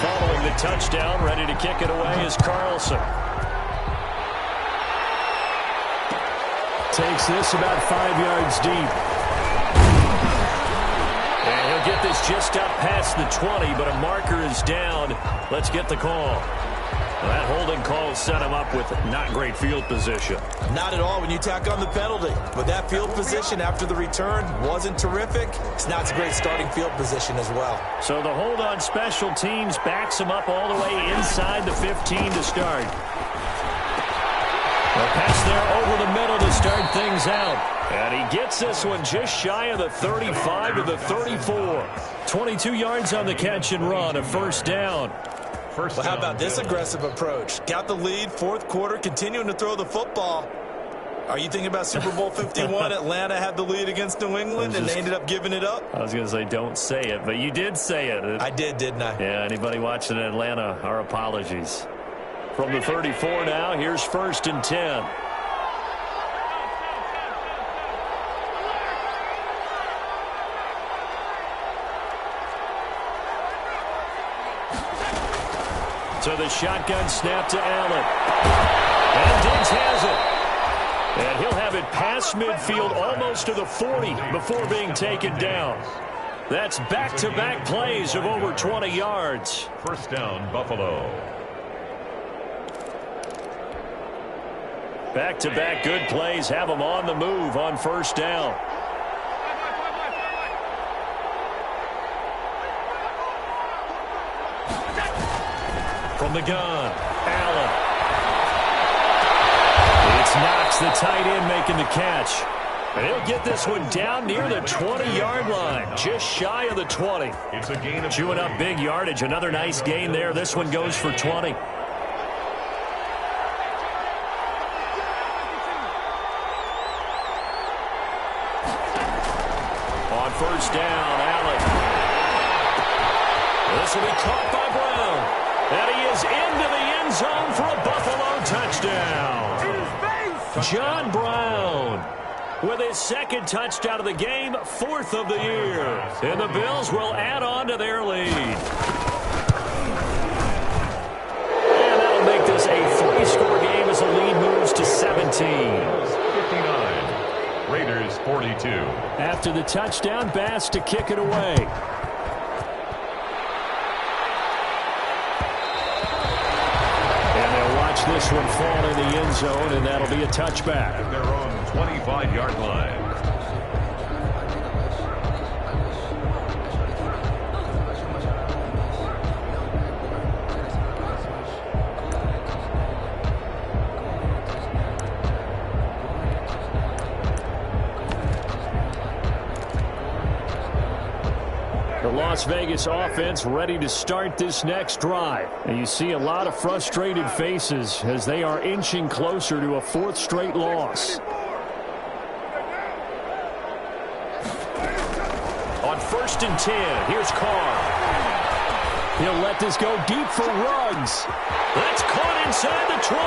Following the touchdown, ready to kick it away is Carlson. Takes this about 5 yards deep. And he'll get this just up past the 20, but a marker is down. Let's get the call. Well, that holding call set him up with not great field position. Not at all when you tack on the penalty. But that field position after the return wasn't terrific. It's not a great starting field position as well. So the hold on special teams backs him up all the way inside the 15 to start. A pass there over the middle to start things out. And he gets this one just shy of the 35 to the 34. 22 yards on the catch and run, a first down. Well, how about this aggressive approach? Got the lead, fourth quarter, continuing to throw the football. Are you thinking about Super Bowl 51? Atlanta had the lead against New England, and they ended up giving it up? I was going to say don't say it, but you did say it. I did, didn't I? Yeah, anybody watching Atlanta, our apologies. From the 34 now, here's first and 10. So the shotgun snap to Allen. And Diggs has it. And he'll have it past midfield almost to the 40 before being taken down. That's back-to-back plays of over 20 yards. First down, Buffalo. Back-to-back good plays have them on the move on first down. From the gun, Allen. It's Knox, the tight end, making the catch. And he'll get this one down near the 20-yard line, just shy of the 20. It's a gain of chewing up big yardage. Another nice gain there. This one goes for 20. On first down, Allen. This will be caught by Brown. And he is into the end zone for a Buffalo touchdown. John Brown. with his second touchdown of the game, 4th of the year. And the Bills will add on to their lead. And that'll make this a 3-score game as the lead moves to 17. 59, Raiders 42. After the touchdown, Bass to kick it away. This one fall in the end zone, and that'll be a touchback. At their own 25-yard line. The Las Vegas offense ready to start this next drive. And you see a lot of frustrated faces as they are inching closer to a 4th straight loss. On 1st and 10, here's Carr. He'll let this go deep for Ruggs. That's caught inside the 20.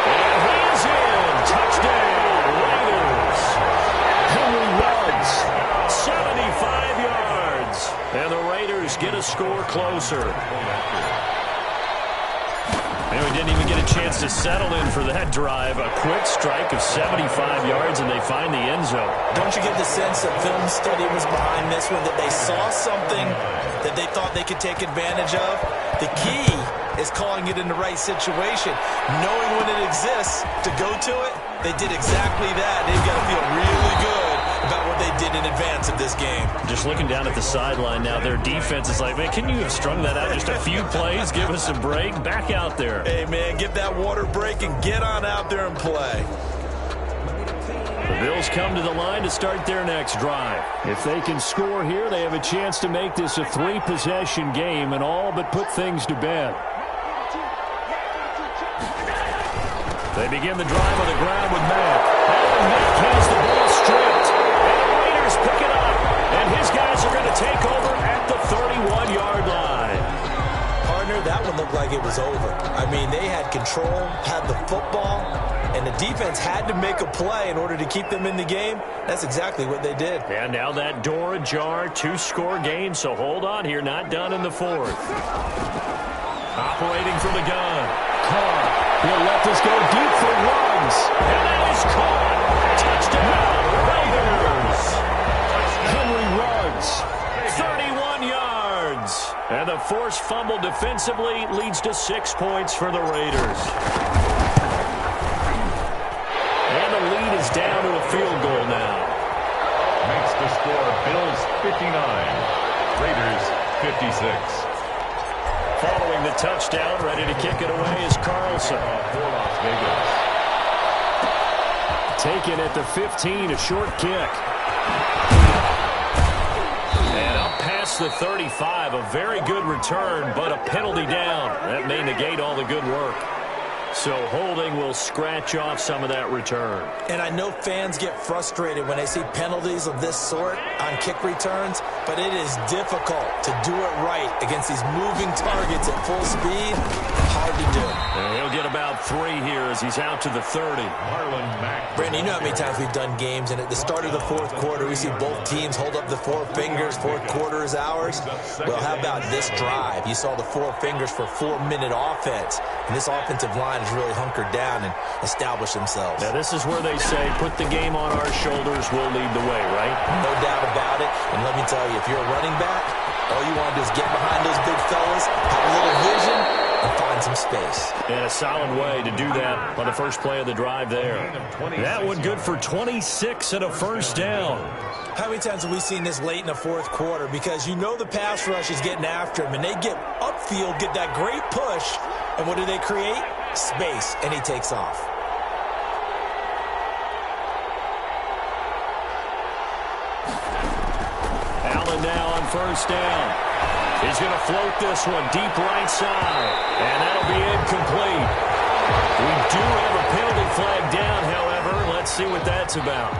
And he's in. Touchdown, Raiders. Henry Ruggs, 75 yards. And the Raiders get a score closer. And we didn't even get a chance to settle in for that drive. A quick strike of 75 yards, and they find the end zone. Don't you get the sense that film study was behind this one, that they saw something that they thought they could take advantage of? The key is calling it in the right situation. Knowing when it exists to go to it, they did exactly that. They've got to feel really good about what they did in advance of this game. Just looking down at the sideline now, their defense is like, man, can you have strung that out just a few plays? Give us a break. Back out there. Hey, man, get that water break and get on out there and play. The Bills come to the line to start their next drive. If they can score here, they have a chance to make this a 3-possession game and all but put things to bed. They begin the drive on the ground with Mack. And Mack has the ball stripped. And the Raiders pick it up. And his guys are going to take over at the 31-yard line. Partner, that one looked like it was over. I mean, they had control, had the football, and the defense had to make a play in order to keep them in the game. That's exactly what they did. And now that door ajar, 2-score game, so hold on here, not done in the 4th. Operating from the gun. Carr, he'll let this go deep for Ruggs. And that is caught. Touchdown, Raiders. Henry Ruggs, 31 yards. And the forced fumble defensively leads to 6 points for the Raiders. And the lead is down to a field goal now. Makes the score Bills 59, Raiders 56. Following the touchdown, ready to kick it away is Carlson. For Las Vegas. Taken at the 15, a short kick. And up past the 35, a very good return, but a penalty down. That may negate all the good work. So holding will scratch off some of that return. And I know fans get frustrated when they see penalties of this sort on kick returns, but it is difficult to do it right against these moving targets at full speed. Hard to do. And he'll get about 3 here as he's out to the 30. Marlon Mack. Brandon, you know how many times we've done games, and at the start of the 4th quarter, we see both teams hold up the 4 fingers, 4th quarter is ours. Well, how about this drive? You saw the 4 fingers for 4-minute offense, and this offensive line is really hunkered down and established themselves. Now, this is where they say, put the game on our shoulders, we'll lead the way, right? No doubt about it. And let me tell you, if you're a running back, all you want to do is get behind those big fellas, have a little vision, and find some space. And a solid way to do that on the first play of the drive there. That one good for 26 and a first down. How many times have we seen this late in the 4th quarter? Because you know the pass rush is getting after him, and they get upfield, get that great push, and what do they create? Space, and he takes off. Allen now on first down. He's going to float this one deep right side, and that'll be incomplete. We do have a penalty flag down, however. Let's see what that's about.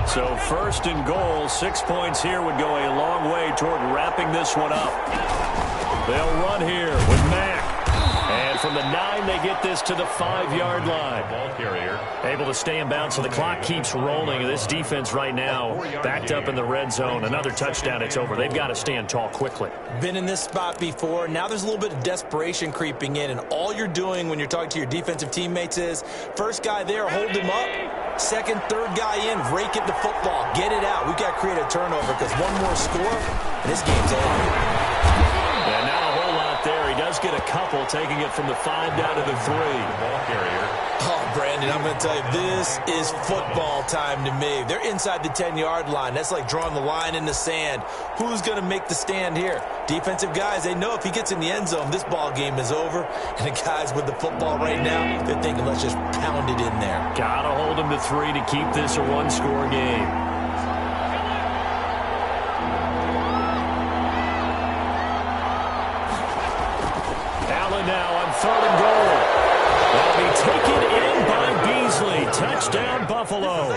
So 1st and goal, 6 points here would go a long way toward wrapping this one up. They'll run here with Mack. And from the 9, they get this to the 5-yard line. Ball carrier. Able to stay in bounds, so the clock keeps rolling. And this defense right now backed up in the red zone. Another touchdown, it's over. They've got to stand tall quickly. Been in this spot before. Now there's a little bit of desperation creeping in, and all you're doing when you're talking to your defensive teammates is first guy there, hold him up. Second, third guy in, rake it to football. Get it out. We've got to create a turnover because one more score, and this game's over. And not a whole lot there. He does get a couple, taking it from the 5 down to the 3. Ball carrier. Oh, Brandon, I'm going to tell you, this is football time to me. They're inside the 10-yard line. That's like drawing the line in the sand. Who's going to make the stand here? Defensive guys, they know if he gets in the end zone, this ball game is over. And the guys with the football right now, they're thinking, let's just pound it in there. Got to hold him to 3 to keep this a one-score game. Now on 3rd and goal. That'll be taken in by Beasley. Touchdown, Buffalo.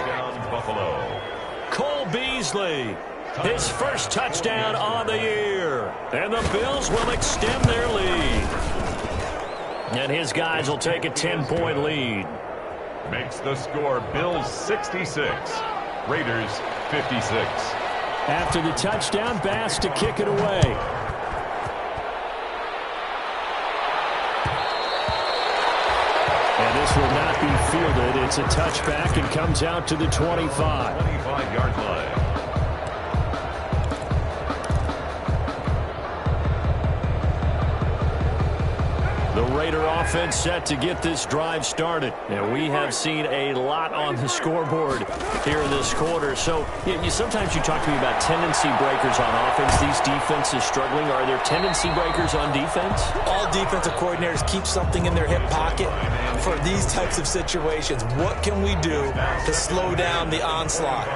Cole Beasley, his first touchdown on the year. And the Bills will extend their lead. And his guys will take a 10-point lead. Makes the score Bills 66, Raiders 56. After the touchdown, Bass to kick it away. And this will not be fielded. It's a touchback and comes out to the 25. 25-yard line. The Raider offense set to get this drive started. And we have seen a lot on the scoreboard here in this quarter. So sometimes you talk to me about tendency breakers on offense. These defenses struggling. Are there tendency breakers on defense? All defensive coordinators keep something in their hip pocket for these types of situations. What can we do to slow down the onslaught?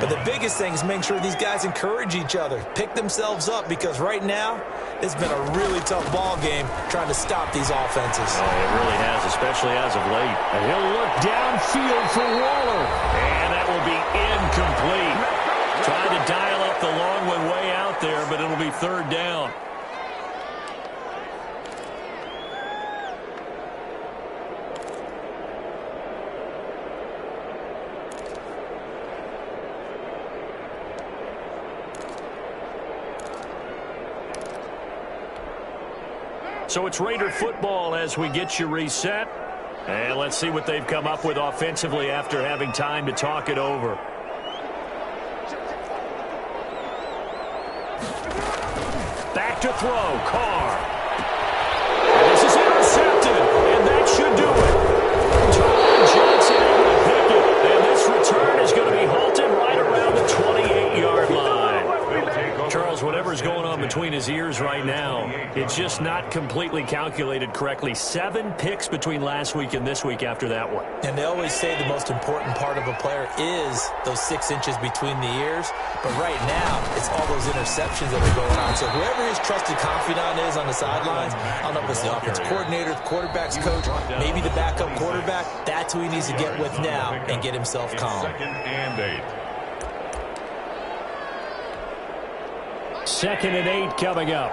But the biggest thing is making sure these guys encourage each other, pick themselves up, because right now it's been a really tough ball game trying to stop these offenses. Oh, it really has, especially as of late. And he'll look downfield for Waller. And that will be incomplete. Trying to dial up the long one way out there, but it'll be 3rd down. So it's Raider football as we get you reset. And let's see what they've come up with offensively after having time to talk it over. Back to throw, Carr. And this is intercepted, and that should do it. Tyler Johnson able to pick it, and this return is going to be halted right around the 28-yard line. Charles, whatever's going on between his ears right now, it's just not completely calculated correctly. 7 picks between last week and this week after that one. And they always say the most important part of a player is those 6 inches between the ears. But right now, it's all those interceptions that are going on. So whoever his trusted confidant is on the sidelines, I don't know if it's the offense coordinator, the quarterback's coach, maybe the backup quarterback, that's who he needs to get with now and get himself calm. 2nd and 8. 2nd and 8 coming up.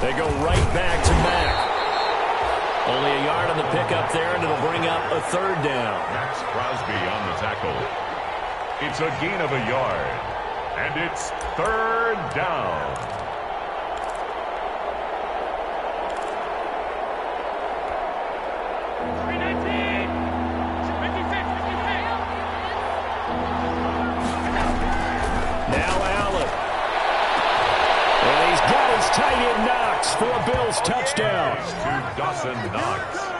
They go right back to Mack. Only a yard on the pickup there, and it'll bring up a 3rd down. Max Crosby on the tackle. It's a gain of a yard. And it's 3rd down. Tight end Knox for a Bills touchdown.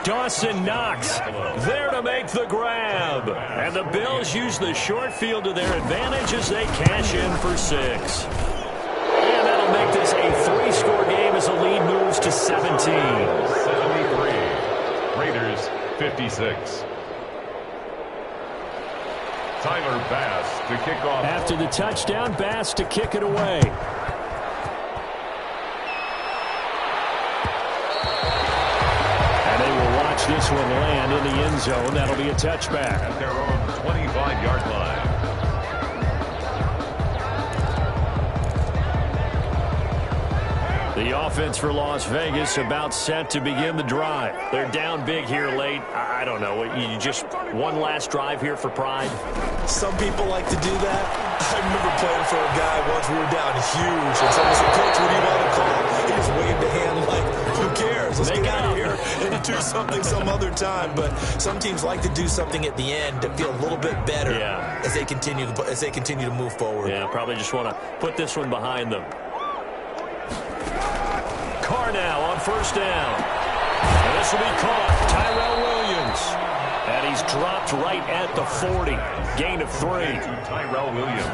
Dawson Knox there to make the grab. And the Bills use the short field to their advantage as they cash in for 6. And that'll make this a 3-score game as the lead moves to 17. 73. Raiders 56. Tyler Bass to kick off. After the touchdown, Bass to kick it away. watch this one land in the end zone. That'll be a touchback. At their own 25-yard line. The offense for Las Vegas about set to begin the drive. They're down big here late. I don't know. You just one last drive here for pride? Some people like to do that. I remember playing for a guy once. We were down huge. And someone said, "Coach, what do you want to call?" He just waved a hand like, who cares? Let's get out of here and do something some other time. But some teams like to do something at the end to feel a little bit better as they continue to move forward. Yeah, probably just want to put this one behind them. Carr now on first down. And this will be caught. Tyrell Williams. And he's dropped right at the 40. Gain of 3. Tyrell Williams.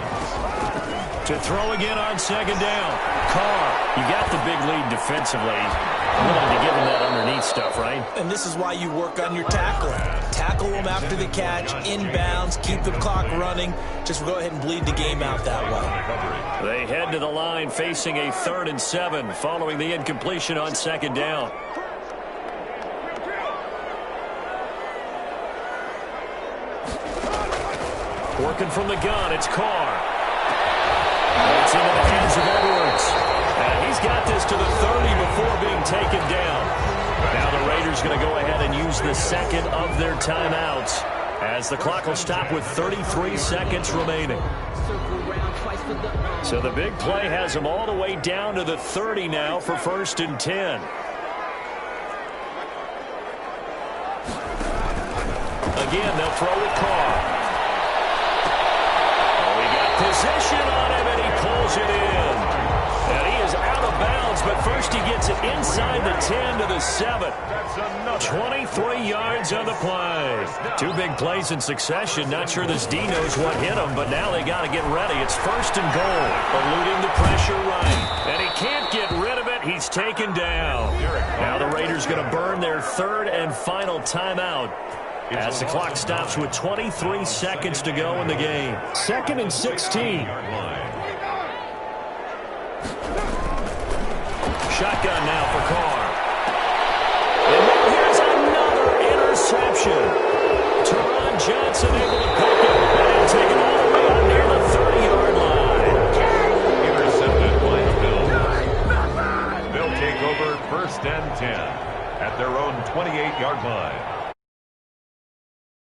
To throw again on second down. Carr, you got the big lead defensively. Willing to give him that underneath stuff, right? And this is why you work on your tackling. Tackle them after the catch, inbounds, keep the clock running. Just go ahead and bleed the game out that way. They head to the line facing a 3rd and 7 following the incompletion on second down. Working from the gun, it's Carr. It's into the hands of Edwards. And he's got this to the 30 before being taken down. Now the Raiders going to go ahead and use the second of their timeouts as the clock will stop with 33 seconds remaining. So the big play has them all the way down to the 30 now for 1st and 10. Again, they'll throw with Carr. Possession on him, and he pulls it in. And he is out of bounds, but first he gets it inside the 10 to the 7. 23 yards on the play. 2 big plays in succession. Not sure this D knows what hit him, but now they got to get ready. It's 1st and goal. Eluding the pressure right. And he can't get rid of it. He's taken down. Now the Raiders going to burn their 3rd and final timeout as the clock stops with 23 seconds to go in the game. 2nd and 16. Shotgun now for Carr. And then here's another interception. Teron Johnson able to pick it and take it all the way out near the 30-yard line. Intercepted by the Bills. They'll take over 1st and 10 at their own 28-yard line.